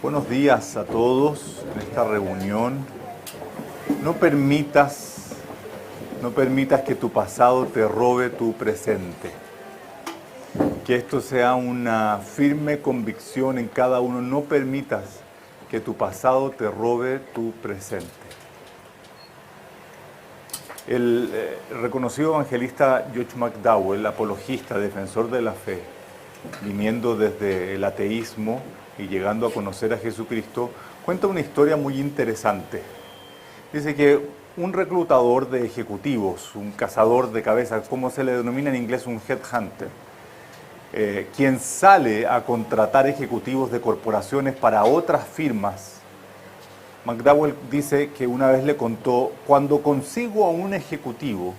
Buenos días a todos en esta reunión. No permitas que tu pasado te robe tu presente. Que esto sea una firme convicción en cada uno. No permitas que tu pasado te robe tu presente. El reconocido evangelista George McDowell, apologista, defensor de la fe, viniendo desde el ateísmo y llegando a conocer a Jesucristo, cuenta una historia muy interesante. Dice que un reclutador de ejecutivos, un cazador de cabezas, como se le denomina en inglés un headhunter, quien sale a contratar ejecutivos de corporaciones para otras firmas, McDowell dice que una vez le contó: cuando consigo a un ejecutivo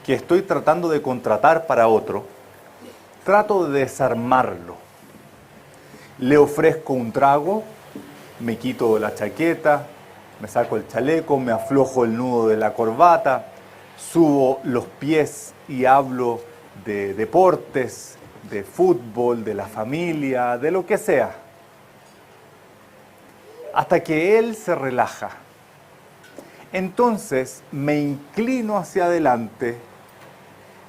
que estoy tratando de contratar para otro, trato de desarmarlo. Le ofrezco un trago, me quito la chaqueta, me saco el chaleco, me aflojo el nudo de la corbata, subo los pies y hablo de deportes, de fútbol, de la familia, de lo que sea. Hasta que él se relaja. Entonces me inclino hacia adelante,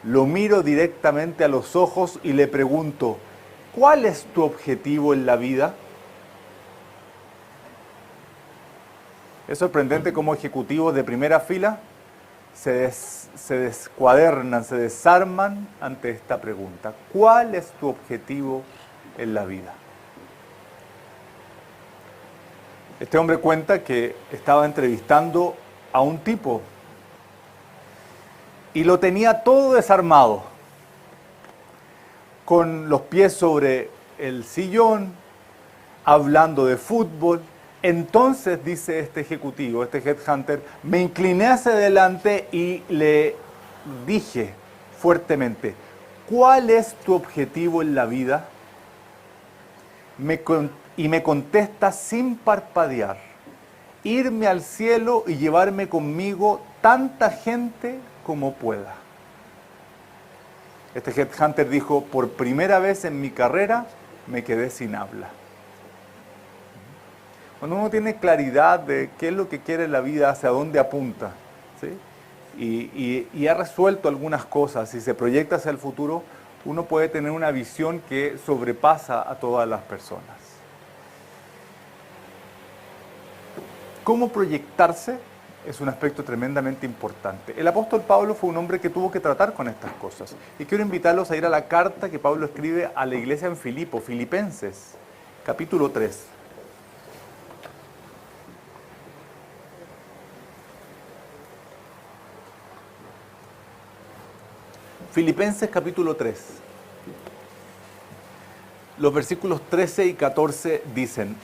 lo miro directamente a los ojos y le pregunto: ¿cuál es tu objetivo en la vida? Es sorprendente cómo ejecutivos de primera fila se descuadernan, se desarman ante esta pregunta. ¿Cuál es tu objetivo en la vida? Este hombre cuenta que estaba entrevistando a un tipo y lo tenía todo desarmado, con los pies sobre el sillón, hablando de fútbol. Entonces, dice este ejecutivo, este headhunter, me incliné hacia adelante y le dije fuertemente: ¿cuál es tu objetivo en la vida? Y me contesta sin parpadear: irme al cielo y llevarme conmigo tanta gente como pueda. Este headhunter dijo: por primera vez en mi carrera me quedé sin habla. Cuando uno tiene claridad de qué es lo que quiere en la vida, hacia dónde apunta, ¿sí? y ha resuelto algunas cosas y se proyecta hacia el futuro, uno puede tener una visión que sobrepasa a todas las personas. ¿Cómo proyectarse? Es un aspecto tremendamente importante. El apóstol Pablo fue un hombre que tuvo que tratar con estas cosas. Y quiero invitarlos a ir a la carta que Pablo escribe a la iglesia en Filipo, Filipenses, capítulo 3. Filipenses capítulo 3. Los versículos 13 y 14 dicen: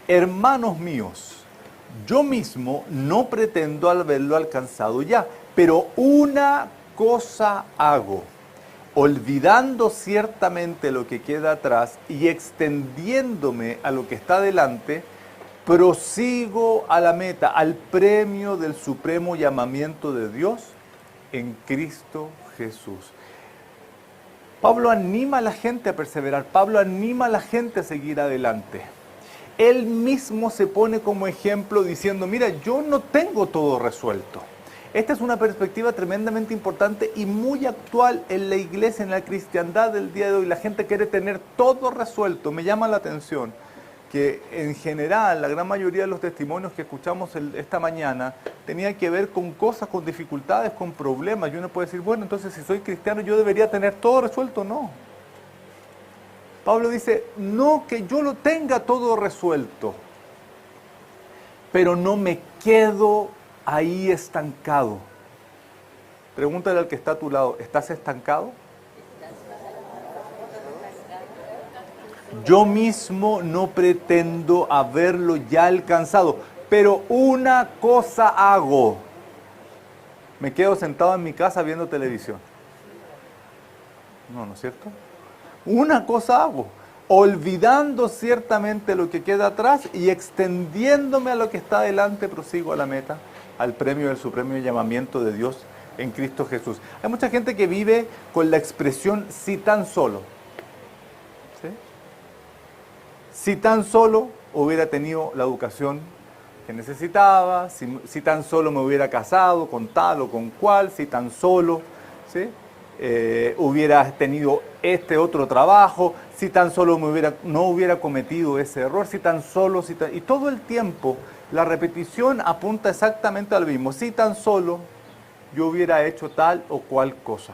hermanos míos, yo mismo no pretendo haberlo alcanzado ya, pero una cosa hago, olvidando ciertamente lo que queda atrás y extendiéndome a lo que está delante, prosigo a la meta, al premio del supremo llamamiento de Dios en Cristo Jesús. Pablo anima a la gente a perseverar, Pablo anima a la gente a seguir adelante. Él mismo se pone como ejemplo diciendo: mira, yo no tengo todo resuelto. Esta es una perspectiva tremendamente importante y muy actual en la iglesia, en la cristiandad del día de hoy. La gente quiere tener todo resuelto. Me llama la atención que en general la gran mayoría de los testimonios que escuchamos esta mañana tenía que ver con cosas, con dificultades, con problemas. Y uno puede decir: bueno, entonces si soy cristiano yo debería tener todo resuelto. No. Pablo dice: no que yo lo tenga todo resuelto, pero no me quedo ahí estancado. Pregúntale al que está a tu lado: ¿estás estancado? Yo mismo no pretendo haberlo ya alcanzado, pero una cosa hago: me quedo sentado en mi casa viendo televisión. No, ¿no es cierto? Una cosa hago, olvidando ciertamente lo que queda atrás y extendiéndome a lo que está adelante, prosigo a la meta, al premio del supremo llamamiento de Dios en Cristo Jesús. Hay mucha gente que vive con la expresión "si tan solo". ¿Sí? Si tan solo hubiera tenido la educación que necesitaba, si tan solo me hubiera casado con tal o con cual, si tan solo, ¿sí? Hubiera tenido este otro trabajo, si tan solo no hubiera cometido ese error, si tan solo, y todo el tiempo la repetición apunta exactamente al mismo, si tan solo yo hubiera hecho tal o cual cosa.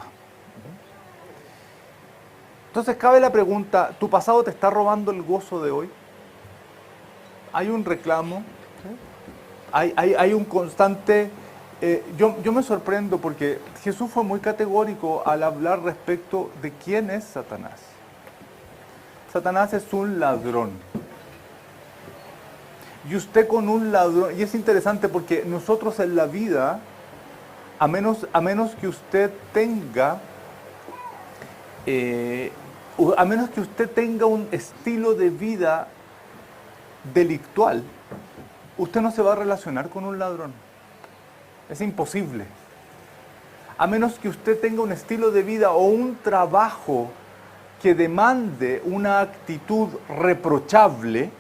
Entonces cabe la pregunta, ¿tu pasado te está robando el gozo de hoy? ¿Hay un reclamo? ¿Sí? ¿Hay un constante... yo me sorprendo porque Jesús fue muy categórico al hablar respecto de quién es Satanás. Satanás es un ladrón. Y usted con un ladrón... Y es interesante porque nosotros en la vida, a menos que usted tenga... a menos que usted tenga un estilo de vida delictual, usted no se va a relacionar con un ladrón. Es imposible. A menos que usted tenga un estilo de vida o un trabajo que demande una actitud reprochable,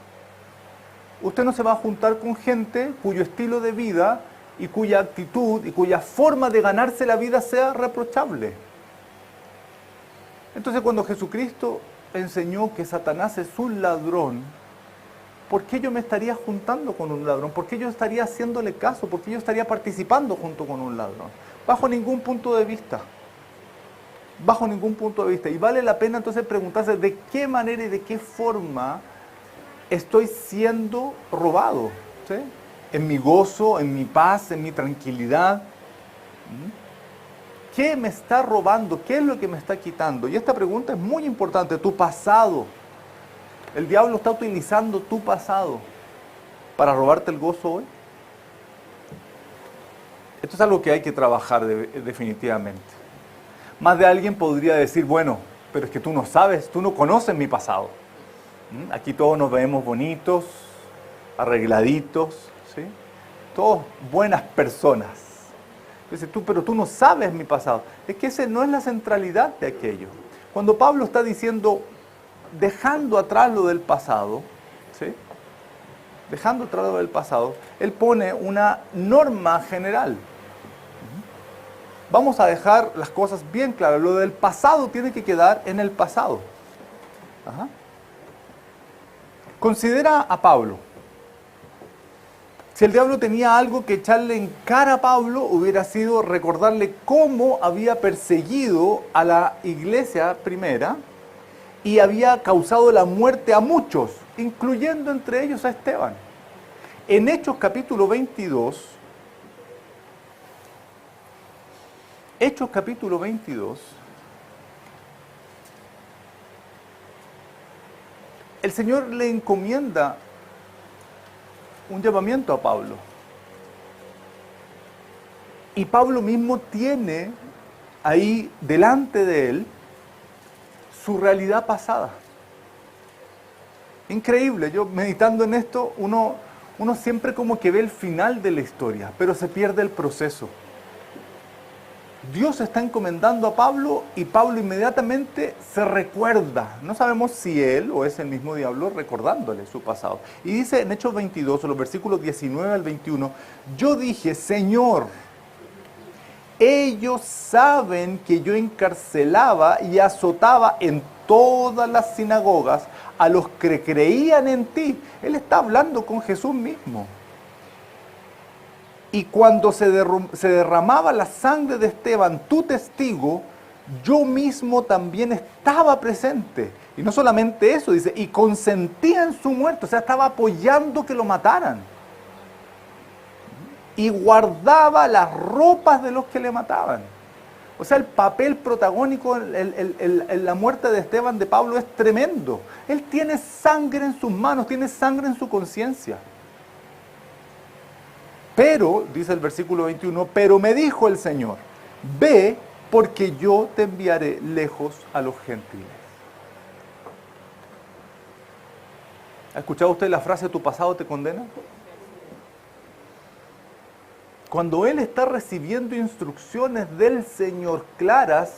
usted no se va a juntar con gente cuyo estilo de vida y cuya actitud y cuya forma de ganarse la vida sea reprochable. Entonces, cuando Jesucristo enseñó que Satanás es un ladrón, ¿por qué yo me estaría juntando con un ladrón? ¿Por qué yo estaría haciéndole caso? ¿Por qué yo estaría participando junto con un ladrón? Bajo ningún punto de vista. Bajo ningún punto de vista. Y vale la pena entonces preguntarse de qué manera y de qué forma estoy siendo robado, ¿sí? En mi gozo, en mi paz, en mi tranquilidad. ¿Qué me está robando? ¿Qué es lo que me está quitando? Y esta pregunta es muy importante. Tu pasado. El diablo está utilizando tu pasado para robarte el gozo hoy. Esto es algo que hay que trabajar definitivamente. Más de alguien podría decir, bueno, pero es que tú no sabes, tú no conoces mi pasado. Aquí todos nos vemos bonitos, arregladitos, ¿sí? Todos buenas personas. Dice tú, pero tú no sabes mi pasado. Es que esa no es la centralidad de aquello. Cuando Pablo está diciendo, dejando atrás lo del pasado, ¿sí? Dejando atrás lo del pasado, él pone una norma general. Vamos a dejar las cosas bien claras. Lo del pasado tiene que quedar en el pasado. Ajá. Considera a Pablo. Si el diablo tenía algo que echarle en cara a Pablo, hubiera sido recordarle cómo había perseguido a la iglesia primera y había causado la muerte a muchos, incluyendo entre ellos a Esteban. En Hechos capítulo 22, el Señor le encomienda un llamamiento a Pablo. Y Pablo mismo tiene ahí delante de él su realidad pasada. Increíble, yo meditando en esto, uno siempre como que ve el final de la historia, pero se pierde el proceso. Dios está encomendando a Pablo y Pablo inmediatamente se recuerda. No sabemos si él o es el mismo diablo recordándole su pasado. Y dice en Hechos 22, los versículos 19 al 21, yo dije, Señor, ellos saben que yo encarcelaba y azotaba en todas las sinagogas a los que creían en ti. Él está hablando con Jesús mismo. Y cuando se derramaba la sangre de Esteban, tu testigo, yo mismo también estaba presente. Y no solamente eso, dice, y consentía en su muerte, o sea, estaba apoyando que lo mataran. Y guardaba las ropas de los que le mataban. O sea, el papel protagónico en la muerte de Esteban de Pablo es tremendo. Él tiene sangre en sus manos, tiene sangre en su conciencia. Pero, dice el versículo 21, pero me dijo el Señor, ve porque yo te enviaré lejos a los gentiles. ¿Ha escuchado usted la frase, tu pasado te condena? Cuando él está recibiendo instrucciones del Señor claras,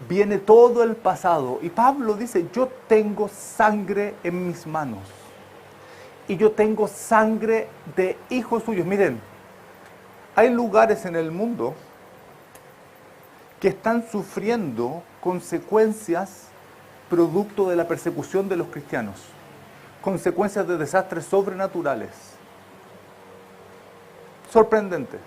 viene todo el pasado. Y Pablo dice, yo tengo sangre en mis manos. Y yo tengo sangre de hijos suyos. Miren, hay lugares en el mundo que están sufriendo consecuencias producto de la persecución de los cristianos. Consecuencias de desastres sobrenaturales. Sorprendentes.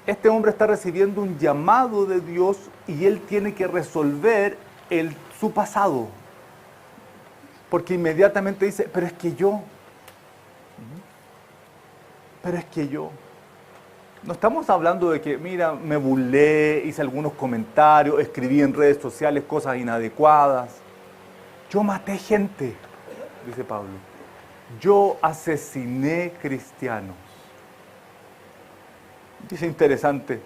Este hombre está recibiendo un llamado de Dios y él tiene que resolver su pasado. Porque inmediatamente dice, pero es que yo. No estamos hablando de que, mira, me burlé, hice algunos comentarios, escribí en redes sociales cosas inadecuadas. Yo maté gente, dice Pablo. Yo asesiné cristianos. Dice interesante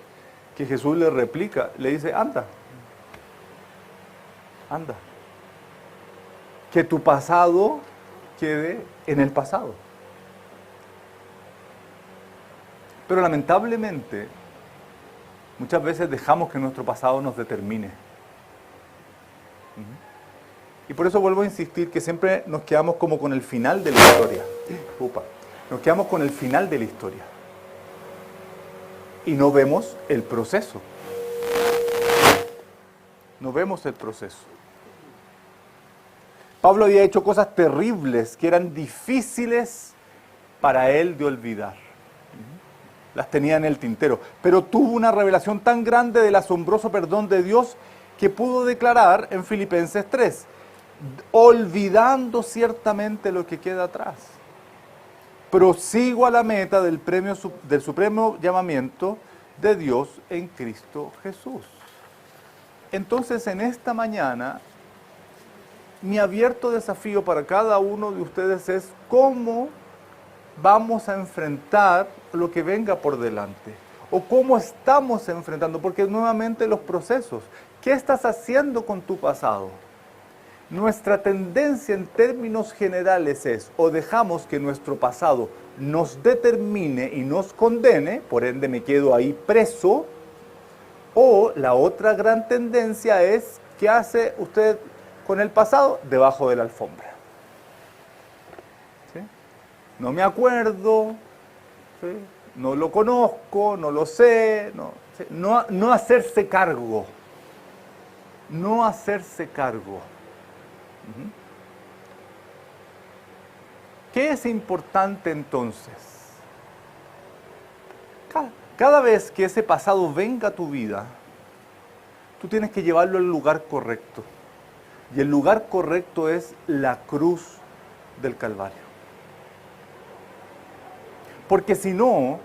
que Jesús le replica, le dice, anda. Que tu pasado quede en el pasado. Pero lamentablemente, muchas veces dejamos que nuestro pasado nos determine. Y por eso vuelvo a insistir que siempre nos quedamos como con el final de la historia. Nos quedamos con el final de la historia. Y no vemos el proceso. Pablo había hecho cosas terribles que eran difíciles para él de olvidar. Las tenía en el tintero, pero tuvo una revelación tan grande del asombroso perdón de Dios que pudo declarar en Filipenses 3, olvidando ciertamente lo que queda atrás, prosigo a la meta del supremo llamamiento de Dios en Cristo Jesús. Entonces, en esta mañana, mi abierto desafío para cada uno de ustedes es cómo vamos a enfrentar lo que venga por delante, o cómo estamos enfrentando, porque nuevamente los procesos. ¿Qué estás haciendo con tu pasado? Nuestra tendencia en términos generales es, o dejamos que nuestro pasado nos determine y nos condene, por ende me quedo ahí preso, o la otra gran tendencia es, ¿qué hace usted con el pasado? Debajo de la alfombra. No me acuerdo, ¿sí? No lo conozco, no lo sé, no hacerse cargo. No hacerse cargo. ¿Qué es importante entonces? Cada vez que ese pasado venga a tu vida, tú tienes que llevarlo al lugar correcto. Y el lugar correcto es la cruz del Calvario. Porque si no,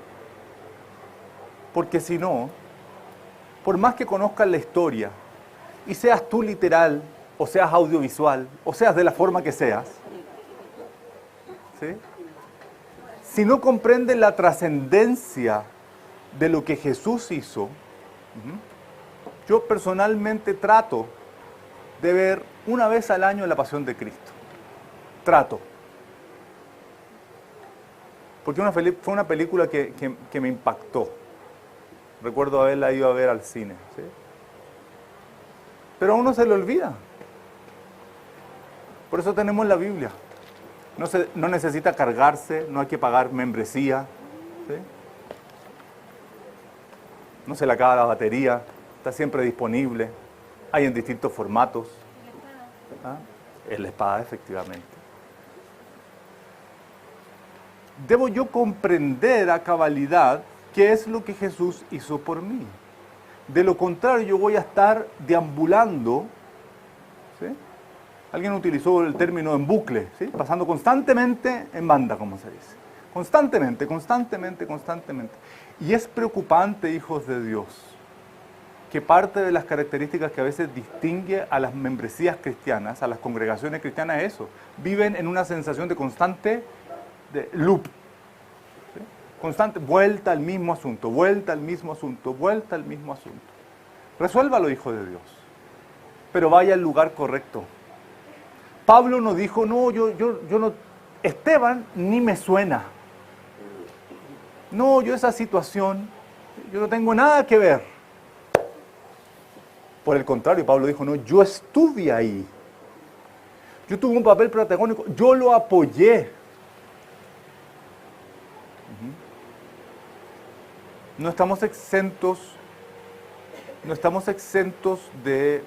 por más que conozcas la historia, y seas tú literal, o seas audiovisual, o seas de la forma que seas, ¿sí? Si no comprendes la trascendencia de lo que Jesús hizo, yo personalmente trato de ver una vez al año la Pasión de Cristo. Trato. Porque fue una película que me impactó. Recuerdo haberla ido a ver al cine. ¿Sí? Pero a uno se le olvida. Por eso tenemos la Biblia. No necesita cargarse, no hay que pagar membresía. ¿Sí? No se le acaba la batería, está siempre disponible. Hay en distintos formatos. ¿Ah? Es la espada, efectivamente. Debo yo comprender a cabalidad qué es lo que Jesús hizo por mí. De lo contrario, yo voy a estar deambulando, ¿sí? Alguien utilizó el término en bucle, ¿sí? Pasando constantemente en banda, como se dice. Constantemente. Y es preocupante, hijos de Dios, que parte de las características que a veces distingue a las membresías cristianas, a las congregaciones cristianas, es eso. Viven en una sensación de constante loop. ¿Sí? Constante, vuelta al mismo asunto. Resuélvalo, hijo de Dios. Pero vaya al lugar correcto. Pablo no dijo, no, yo no, Esteban ni me suena. No, yo esa situación, yo no tengo nada que ver. Por el contrario, Pablo dijo, no, yo estuve ahí. Yo tuve un papel protagónico, yo lo apoyé. No estamos exentos de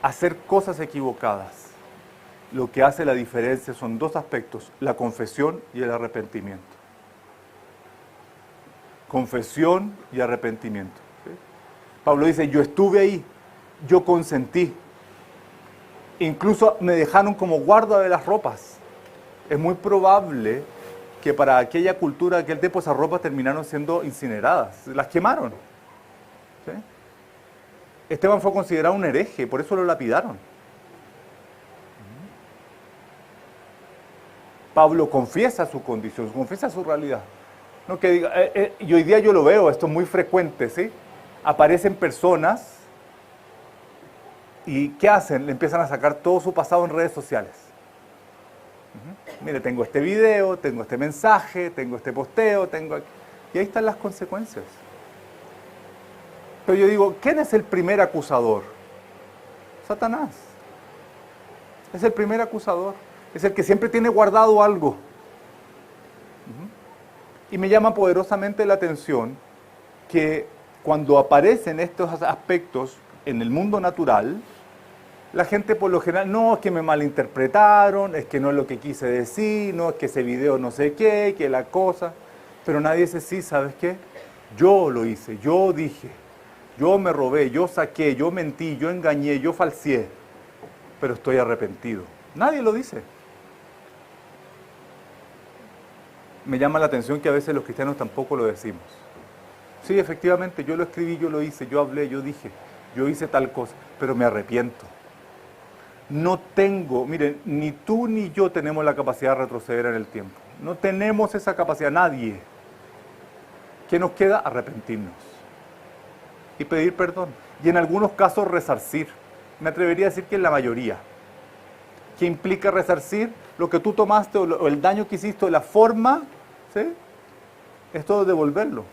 hacer cosas equivocadas. Lo que hace la diferencia son dos aspectos, la confesión y el arrepentimiento. Confesión y arrepentimiento. ¿Sí? Pablo dice, yo estuve ahí, yo consentí. Incluso me dejaron como guarda de las ropas. Es muy probable que para aquella cultura, aquel tiempo, esas ropas terminaron siendo incineradas. Las quemaron. ¿Sí? Esteban fue considerado un hereje, por eso lo lapidaron. Pablo confiesa su condición, confiesa su realidad. No que diga, y hoy día yo lo veo, esto es muy frecuente, ¿sí? Aparecen personas y ¿qué hacen? Le empiezan a sacar todo su pasado en redes sociales. Mire, tengo este video, tengo este mensaje, tengo este posteo, y ahí están las consecuencias. Pero yo digo, ¿quién es el primer acusador? Satanás. Es el primer acusador. Es el que siempre tiene guardado algo. Y me llama poderosamente la atención que cuando aparecen estos aspectos en el mundo natural, la gente por lo general, no, es que me malinterpretaron, es que no es lo que quise decir, no, es que ese video no sé qué, que la cosa. Pero nadie dice, sí, ¿sabes qué? Yo lo hice, yo dije, yo me robé, yo saqué, yo mentí, yo engañé, yo falseé, pero estoy arrepentido. Nadie lo dice. Me llama la atención que a veces los cristianos tampoco lo decimos. Sí, efectivamente, yo lo escribí, yo lo hice, yo hablé, yo dije, yo hice tal cosa, pero me arrepiento. No tengo, miren, ni tú ni yo tenemos la capacidad de retroceder en el tiempo. No tenemos esa capacidad, nadie. ¿Qué nos queda? Arrepentirnos y pedir perdón. Y en algunos casos resarcir. Me atrevería a decir que en la mayoría. ¿Qué implica resarcir? Lo que tú tomaste o el daño que hiciste o la forma, ¿sí? Es todo devolverlo.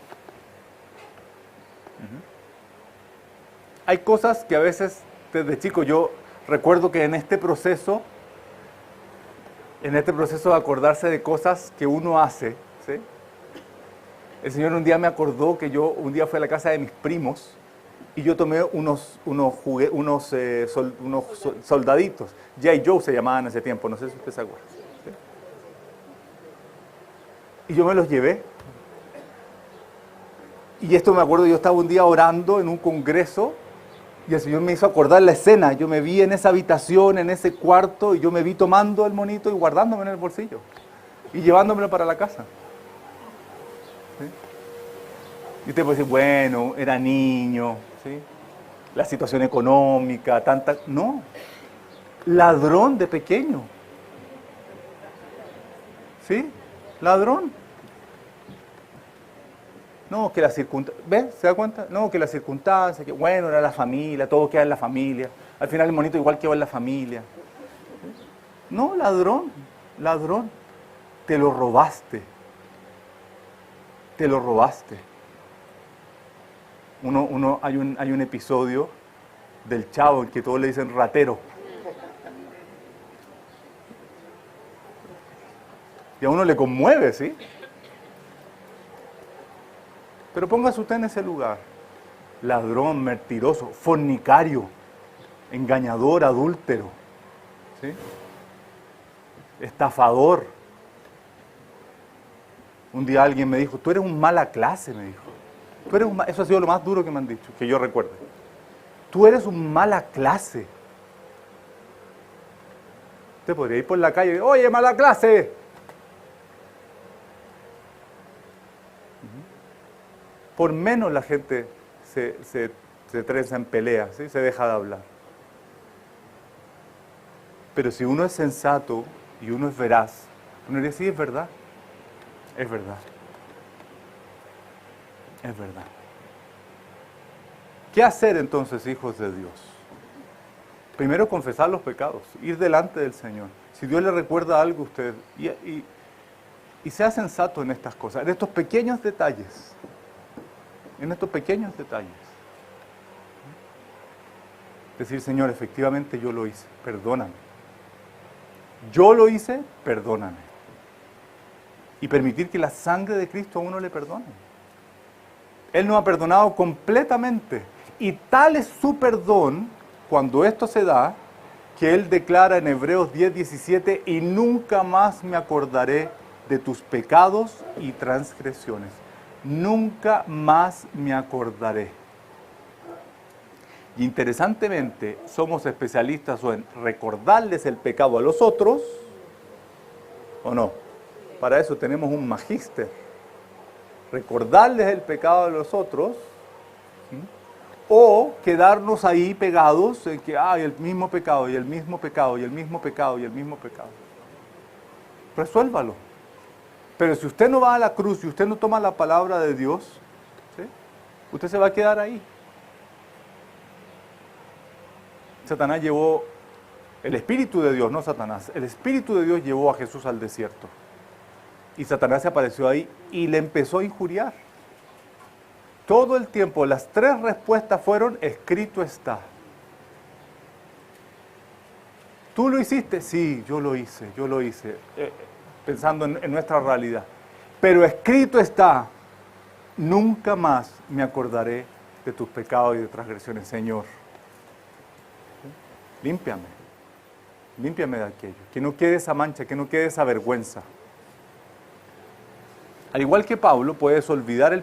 Hay cosas que a veces, desde chico, yo recuerdo que en este proceso de acordarse de cosas que uno hace, ¿sí? El Señor un día me acordó que yo un día fui a la casa de mis primos y yo tomé unos soldaditos. G.I. Joe se llamaban en ese tiempo, no sé si usted se acuerda. ¿Sí? Y yo me los llevé. Y esto me acuerdo, yo estaba un día orando en un congreso y el Señor me hizo acordar la escena. Yo me vi en esa habitación, en ese cuarto, y yo me vi tomando el monito y guardándome en el bolsillo y llevándomelo para la casa. ¿Sí? Y usted puede decir, bueno, era niño, ¿sí? La situación económica, tanta... No, ladrón de pequeño. ¿Sí? Ladrón. No, que la circunstancia, ¿ves? ¿Se da cuenta? No, que la circunstancia, que bueno, era la familia, todo queda en la familia. Al final el monito igual quedó en la familia. No, ladrón, ladrón. Te lo robaste. Te lo robaste. Hay un episodio del Chavo en que todos le dicen ratero. Y a uno le conmueve, ¿sí? Pero póngase usted en ese lugar. Ladrón, mentiroso, fornicario, engañador, adúltero, ¿sí? Estafador. Un día alguien me dijo, tú eres un mala clase, me dijo. Eso ha sido lo más duro que me han dicho, que yo recuerde. Tú eres un mala clase. Usted podría ir por la calle y decir, oye, mala clase. Por menos la gente se trenza en pelea, ¿sí? Se deja de hablar. Pero si uno es sensato y uno es veraz, uno diría, sí, es verdad. Es verdad. Es verdad. ¿Qué hacer entonces, hijos de Dios? Primero, confesar los pecados, ir delante del Señor. Si Dios le recuerda algo a usted, y sea sensato en estas cosas, en estos pequeños detalles. En estos pequeños detalles. Decir, Señor, efectivamente yo lo hice, perdóname. Yo lo hice, perdóname. Y permitir que la sangre de Cristo a uno le perdone. Él nos ha perdonado completamente. Y tal es su perdón, cuando esto se da, que Él declara en Hebreos 10:17, y nunca más me acordaré de tus pecados y transgresiones. Nunca más me acordaré. Y interesantemente, somos especialistas o en recordarles el pecado a los otros, ¿o no? Para eso tenemos un magíster. Recordarles el pecado a los otros, ¿sí? O quedarnos ahí pegados en que hay el mismo pecado, y el mismo pecado, y el mismo pecado, y el mismo pecado. Resuélvalo. Pero si usted no va a la cruz y usted no toma la palabra de Dios, ¿sí? Usted se va a quedar ahí. Satanás llevó, el Espíritu de Dios, no Satanás, el Espíritu de Dios llevó a Jesús al desierto. Y Satanás se apareció ahí y le empezó a injuriar. Todo el tiempo, las 3 respuestas fueron, escrito está. ¿Tú lo hiciste? Sí, yo lo hice, pensando en nuestra realidad. Pero escrito está, nunca más me acordaré de tus pecados y de transgresiones, Señor. Límpiame de aquello, que no quede esa mancha, que no quede esa vergüenza. Al igual que Pablo, puedes olvidar el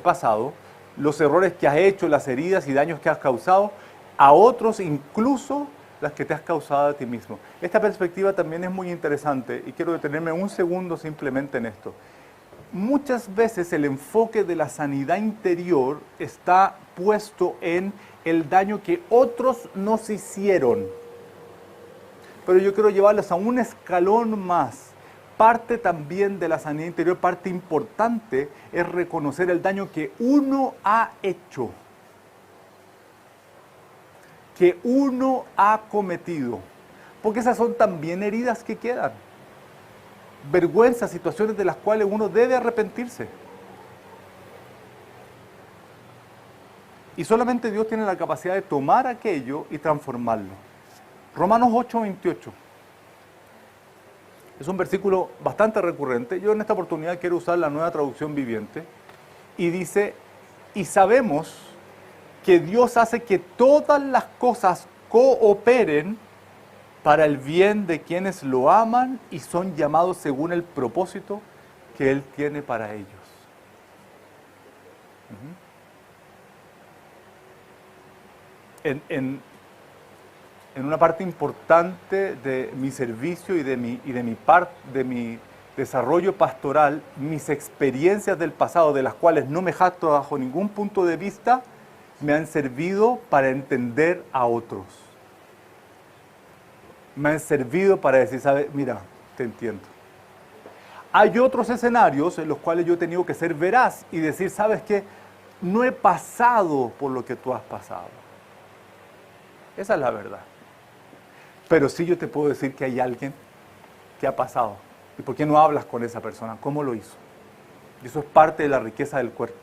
pasado, los errores que has hecho, las heridas y daños que has causado a otros, incluso las que te has causado a ti mismo. Esta perspectiva también es muy interesante y quiero detenerme un segundo simplemente en esto. Muchas veces el enfoque de la sanidad interior está puesto en el daño que otros nos hicieron. Pero yo quiero llevarlos a un escalón más. Parte también de la sanidad interior, parte importante, es reconocer el daño que uno ha hecho, que uno ha cometido. Porque esas son también heridas que quedan. Vergüenzas, situaciones de las cuales uno debe arrepentirse. Y solamente Dios tiene la capacidad de tomar aquello y transformarlo. Romanos 8:28. Es un versículo bastante recurrente. Yo en esta oportunidad quiero usar la Nueva Traducción Viviente. Y dice, y sabemos que Dios hace que todas las cosas cooperen para el bien de quienes lo aman y son llamados según el propósito que Él tiene para ellos. En una parte importante de mi servicio y de mi desarrollo pastoral, mis experiencias del pasado, de las cuales no me jacto bajo ningún punto de vista, me han servido para entender a otros. Me han servido para decir, ¿sabes? Mira, te entiendo. Hay otros escenarios en los cuales yo he tenido que ser veraz y decir, ¿sabes qué? No he pasado por lo que tú has pasado. Esa es la verdad. Pero sí yo te puedo decir que hay alguien que ha pasado. ¿Y por qué no hablas con esa persona? ¿Cómo lo hizo? Y eso es parte de la riqueza del cuerpo.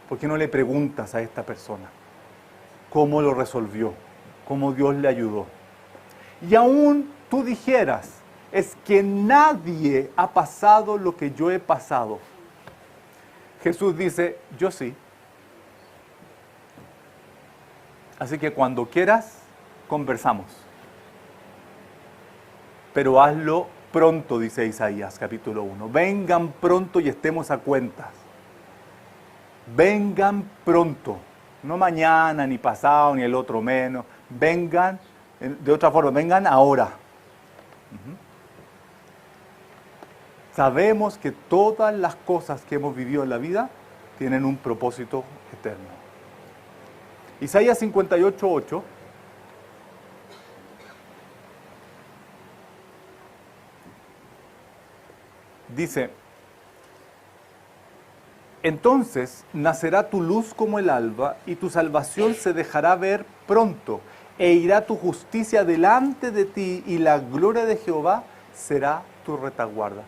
¿Por qué no le preguntas a esta persona cómo lo resolvió? ¿Cómo Dios le ayudó? Y aún tú dijeras, es que nadie ha pasado lo que yo he pasado. Jesús dice, yo sí. Así que cuando quieras, conversamos. Pero hazlo pronto, dice Isaías, capítulo 1. Vengan pronto y estemos a cuentas. Vengan pronto. No mañana, ni pasado, ni el otro menos. Vengan, de otra forma, vengan ahora. Sabemos que todas las cosas que hemos vivido en la vida tienen un propósito eterno. Isaías 58:8 dice, entonces nacerá tu luz como el alba y tu salvación se dejará ver pronto e irá tu justicia delante de ti y la gloria de Jehová será tu retaguarda.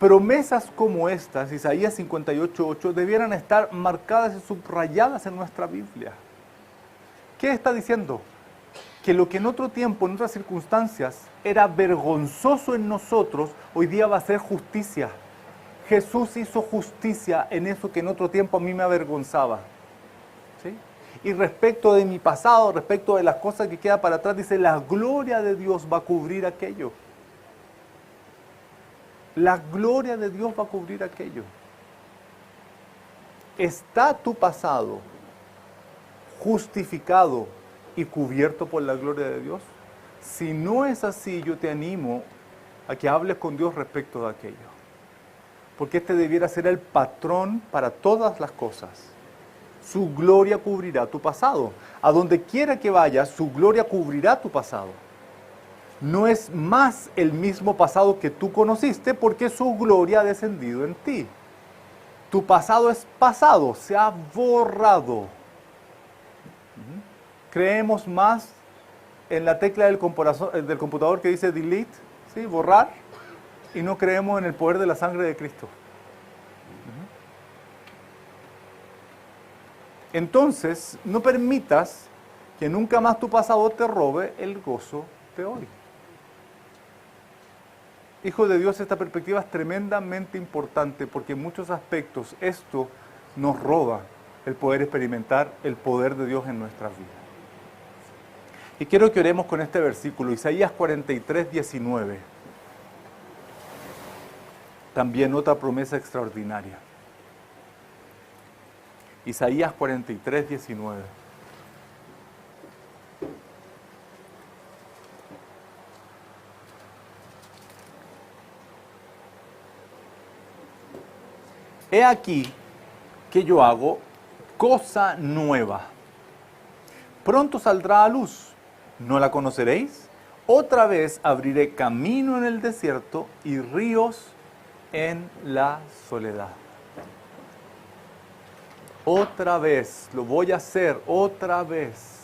Promesas como estas, Isaías 58:8, debieran estar marcadas y subrayadas en nuestra Biblia. ¿Qué está diciendo? Que lo que en otro tiempo, en otras circunstancias, era vergonzoso en nosotros, hoy día va a ser justicia. Jesús hizo justicia en eso que en otro tiempo a mí me avergonzaba. ¿Sí? Y respecto de mi pasado, respecto de las cosas que quedan para atrás, dice, la gloria de Dios va a cubrir aquello. La gloria de Dios va a cubrir aquello. ¿Está tu pasado justificado y cubierto por la gloria de Dios? Si no es así, yo te animo a que hables con Dios respecto de aquello. Porque este debiera ser el patrón para todas las cosas. Su gloria cubrirá tu pasado. A donde quiera que vayas, su gloria cubrirá tu pasado. No es más el mismo pasado que tú conociste porque su gloria ha descendido en ti. Tu pasado es pasado, se ha borrado. Creemos más en la tecla del computador que dice delete, ¿sí? Borrar, y no creemos en el poder de la sangre de Cristo. Entonces, no permitas que nunca más tu pasado te robe el gozo de hoy. Hijo de Dios, esta perspectiva es tremendamente importante porque en muchos aspectos esto nos roba el poder experimentar el poder de Dios en nuestras vidas. Y quiero que oremos con este versículo, Isaías 43, 19. También otra promesa extraordinaria. Isaías 43, 19. He aquí que yo hago cosa nueva. Pronto saldrá a luz, ¿no la conoceréis? Otra vez abriré camino en el desierto y ríos en la soledad. Otra vez, lo voy a hacer otra vez.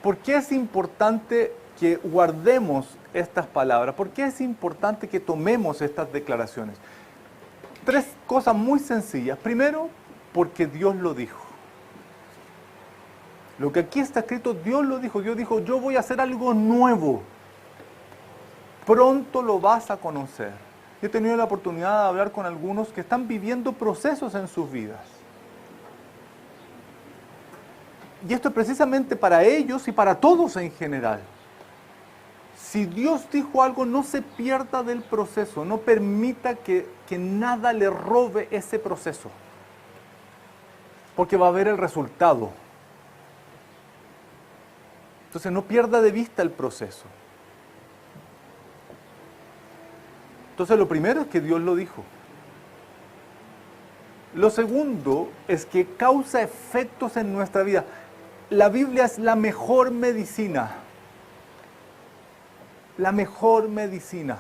¿Por qué es importante que guardemos estas palabras? ¿Por qué es importante que tomemos estas declaraciones? Tres cosas muy sencillas. Primero, porque Dios lo dijo. Lo que aquí está escrito, Dios lo dijo. Dios dijo, yo voy a hacer algo nuevo. Pronto lo vas a conocer. He tenido la oportunidad de hablar con algunos que están viviendo procesos en sus vidas. Y esto es precisamente para ellos y para todos en general. Si Dios dijo algo, no se pierda del proceso, no permita que nada le robe ese proceso, porque va a haber el resultado. Entonces no pierda de vista el proceso. Entonces lo primero es que Dios lo dijo. Lo segundo es que causa efectos en nuestra vida. La Biblia es la mejor medicina. La mejor medicina.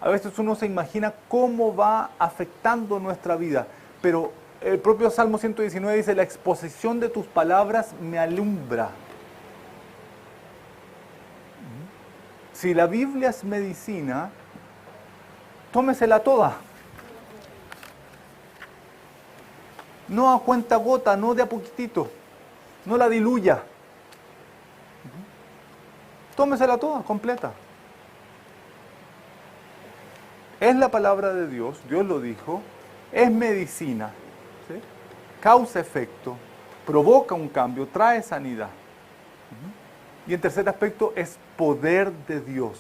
A veces uno se imagina cómo va afectando nuestra vida, pero el propio Salmo 119 dice, la exposición de tus palabras me alumbra. Si la Biblia es medicina, tómesela toda. No a cuenta gota, no de a poquitito, no la diluya. Tómesela toda, completa. Es la palabra de Dios, Dios lo dijo, es medicina, ¿sí? Causa efecto, provoca un cambio, trae sanidad. Y en tercer aspecto, es poder de Dios.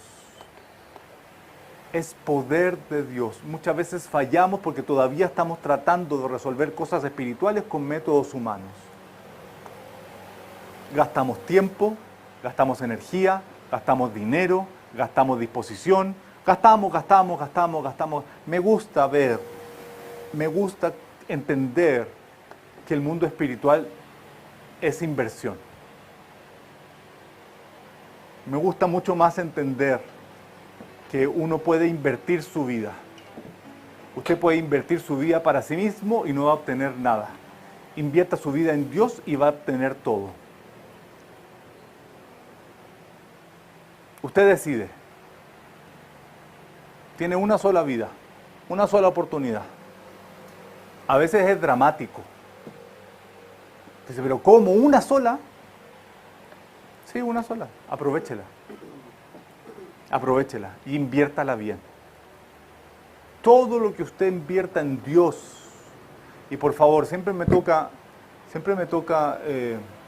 Es poder de Dios. Muchas veces fallamos porque todavía estamos tratando de resolver cosas espirituales con métodos humanos. Gastamos tiempo, gastamos energía, gastamos dinero, gastamos disposición, gastamos. Me gusta ver, me gusta entender que el mundo espiritual es inversión. Me gusta mucho más entender que uno puede invertir su vida. Usted puede invertir su vida para sí mismo y no va a obtener nada. Invierta su vida en Dios y va a obtener todo. Usted decide. Tiene una sola vida, una sola oportunidad. A veces es dramático. Dice, pero ¿cómo? ¿Una sola? Sí, una sola. Aprovéchela. Aprovechela y inviértala bien. Todo lo que usted invierta en Dios, y por favor, siempre me toca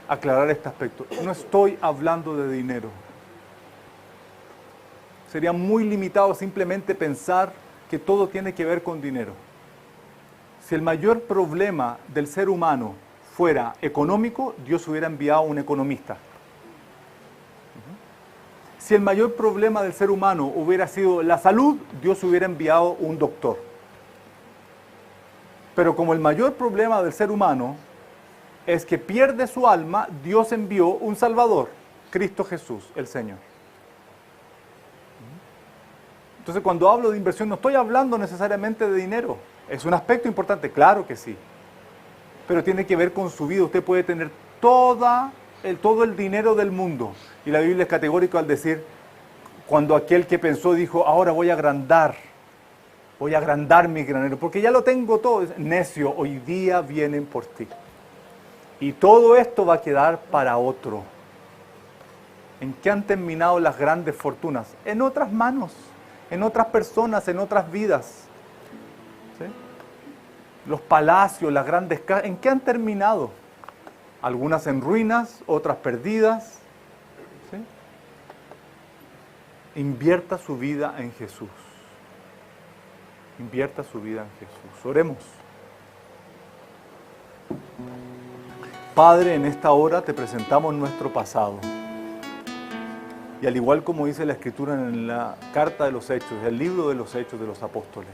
aclarar este aspecto. No estoy hablando de dinero. Sería muy limitado simplemente pensar que todo tiene que ver con dinero. Si el mayor problema del ser humano fuera económico, Dios hubiera enviado a un economista. Si el mayor problema del ser humano hubiera sido la salud, Dios hubiera enviado un doctor. Pero como el mayor problema del ser humano es que pierde su alma, Dios envió un Salvador, Cristo Jesús, el Señor. Entonces, cuando hablo de inversión, no estoy hablando necesariamente de dinero. ¿Es un aspecto importante? Claro que sí. Pero tiene que ver con su vida. Usted puede tener todo el dinero del mundo. Y la Biblia es categórica al decir, cuando aquel que pensó dijo, ahora voy a agrandar mi granero, porque ya lo tengo todo. Necio, hoy día vienen por ti. Y todo esto va a quedar para otro. ¿En qué han terminado las grandes fortunas? En otras manos, en otras personas, en otras vidas. ¿Sí? Los palacios, las grandes casas, ¿en qué han terminado? Algunas en ruinas, otras perdidas. ¿Sí? Invierta su vida en Jesús. Invierta su vida en Jesús. Oremos. Padre, en esta hora te presentamos nuestro pasado. Y al igual como dice la Escritura en la carta de los Hechos, el libro de los Hechos de los Apóstoles,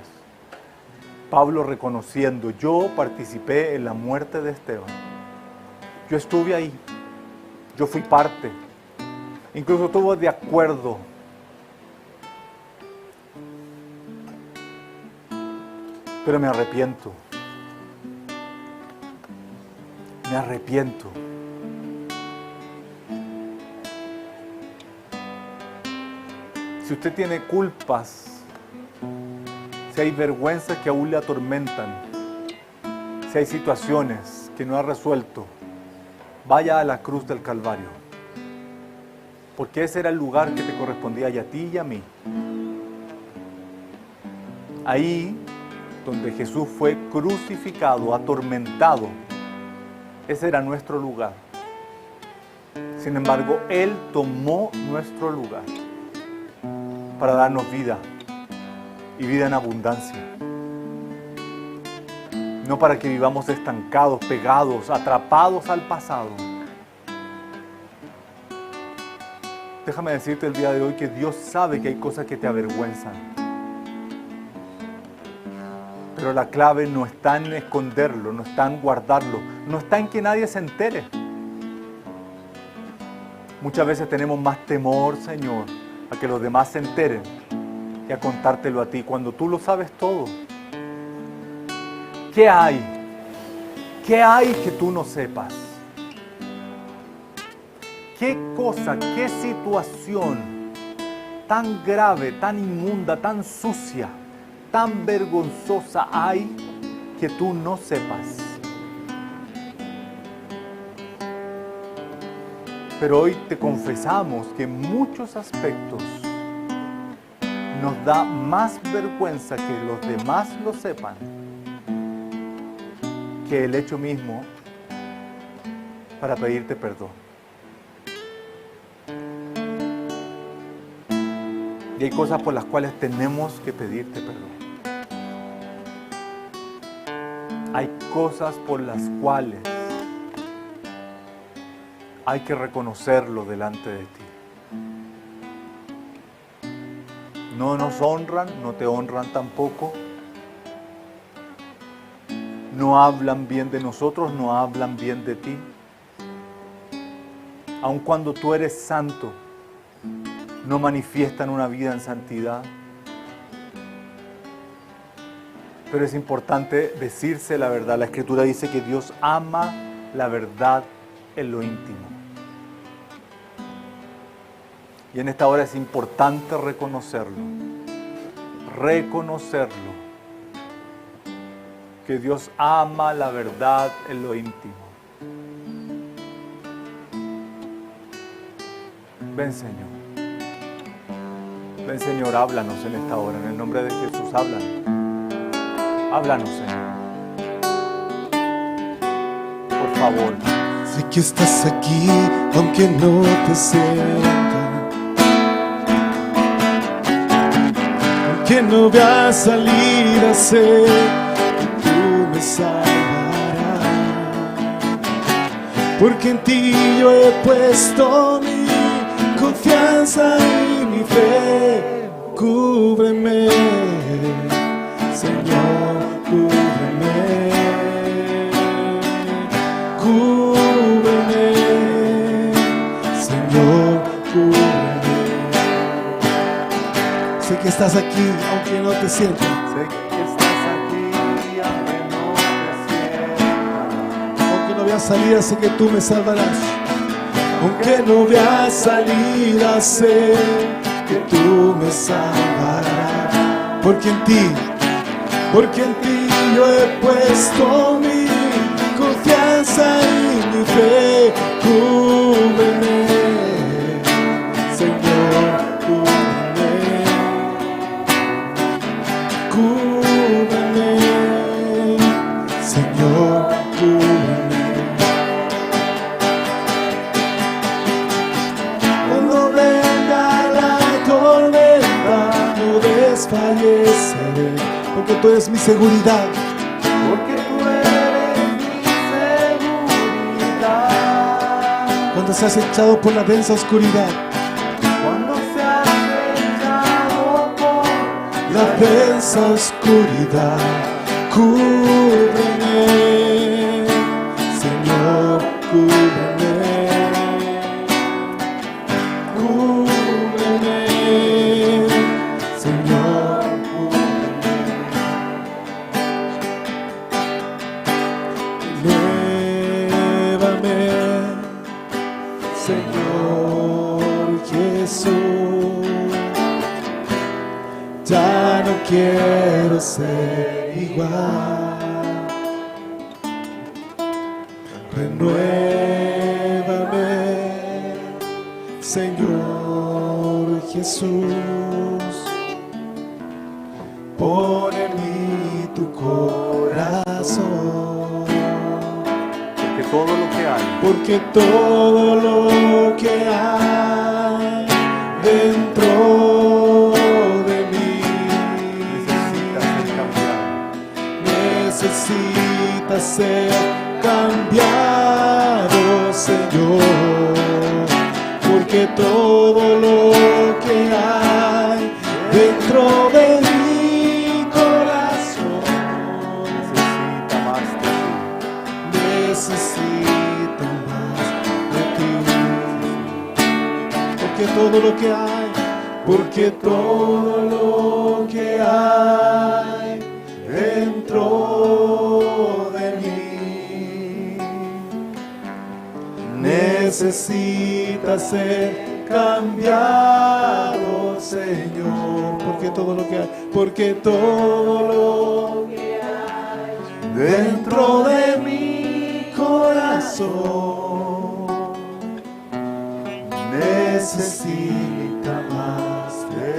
Pablo reconociendo, yo participé en la muerte de Esteban. Yo estuve ahí, yo fui parte, incluso estuve de acuerdo. Pero me arrepiento. Me arrepiento. Si usted tiene culpas, si hay vergüenzas que aún le atormentan, si hay situaciones que no ha resuelto, vaya a la cruz del Calvario. Porque ese era el lugar que te correspondía y a ti y a mí. Ahí donde Jesús fue crucificado, atormentado, ese era nuestro lugar. Sin embargo, Él tomó nuestro lugar para darnos vida y vida en abundancia. No para que vivamos estancados, pegados, atrapados al pasado. Déjame decirte el día de hoy que Dios sabe que hay cosas que te avergüenzan. Pero la clave no está en esconderlo, no está en guardarlo, no está en que nadie se entere. Muchas veces tenemos más temor, Señor, a que los demás se enteren que a contártelo a ti, cuando tú lo sabes todo. ¿Qué hay? ¿Qué hay que tú no sepas? ¿Qué cosa, qué situación tan grave, tan inmunda, tan sucia, tan vergonzosa hay que tú no sepas? Pero hoy te confesamos que en muchos aspectos nos da más vergüenza que los demás lo sepan que el hecho mismo para pedirte perdón. Y hay cosas por las cuales tenemos que pedirte perdón. Hay cosas por las cuales hay que reconocerlo delante de ti. No nos honran, no te honran tampoco. No hablan bien de nosotros, no hablan bien de ti. Aun cuando tú eres santo, no manifiestan una vida en santidad. Pero es importante decirse la verdad. La Escritura dice que Dios ama la verdad en lo íntimo. Y en esta hora es importante reconocerlo. Reconocerlo. Que Dios ama la verdad en lo íntimo. Ven, Señor. Ven, Señor, háblanos en esta hora. En el nombre de Jesús, háblanos. Háblanos, Señor. Por favor. Sé que estás aquí, aunque no te sienta, aunque no veas salida, sé que tú me salvarás, porque en ti yo he puesto mi confianza y mi fe. Cúbreme, Señor, cúbreme. Cúbreme, Señor, cúbreme. Sé que estás aquí, aunque no te sienta. Sé que estás aquí, aunque no te sientas. Aunque no veas salida, sé que tú me salvarás. Aunque no veas salida, sé que tú me salvarás. Porque en ti yo he puesto mi confianza y mi fe. Cúbreme, Señor, cúbreme. Cúbreme, Señor, cúbreme. Cuando venga la tormenta, no desfalleceré, porque tú eres mi seguridad. Porque tú eres mi seguridad. Cuando seas echado por la densa oscuridad, Cuando seas echado por la densa oscuridad, cúbreme, Señor, cúbreme. Cúbreme, Señor, llévame, Señor Jesús. Ya no quiero ser igual. Renuévame, Señor Jesús. Pon en mí tu corazón, porque todo lo que hay porque todo lo que hay dentro de mí necesita ser cambiado, Señor. Porque todo lo que hay dentro de mi corazón necesita más de ti. Porque todo lo que hay, porque todo lo que hay dentro de mí necesita ser cambiado, Señor. Porque todo lo que hay, porque todo lo que hay dentro de mi corazón necesita más de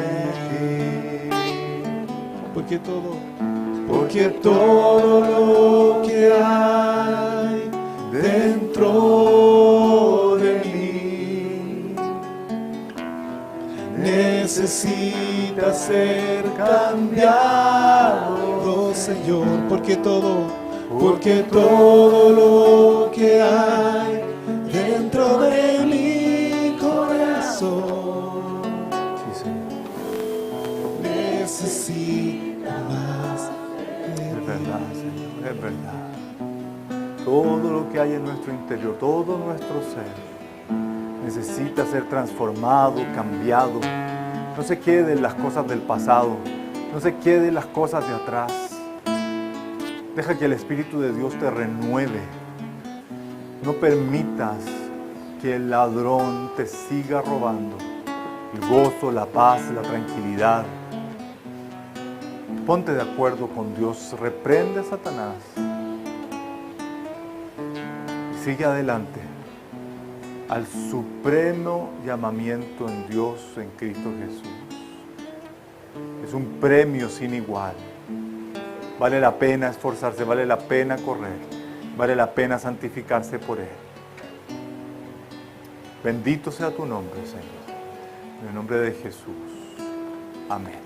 ti. Porque todo lo que hay dentro de mí necesita ser cambiado, Señor. Porque todo lo que hay dentro de mi corazón necesita más de Es ti. verdad, Señor, es verdad. Todo lo que hay en nuestro interior, todo nuestro ser, necesita ser transformado, cambiado. No se quede en las cosas del pasado, no se quede en las cosas de atrás. Deja que el Espíritu de Dios te renueve. No permitas que el ladrón te siga robando el gozo, la paz, la tranquilidad. Ponte de acuerdo con Dios, reprende a Satanás y sigue adelante. al supremo llamamiento en Dios, en Cristo Jesús. Es un premio sin igual. Vale la pena esforzarse, vale la pena correr, vale la pena santificarse por Él. Bendito sea tu nombre, Señor. En el nombre de Jesús. Amén.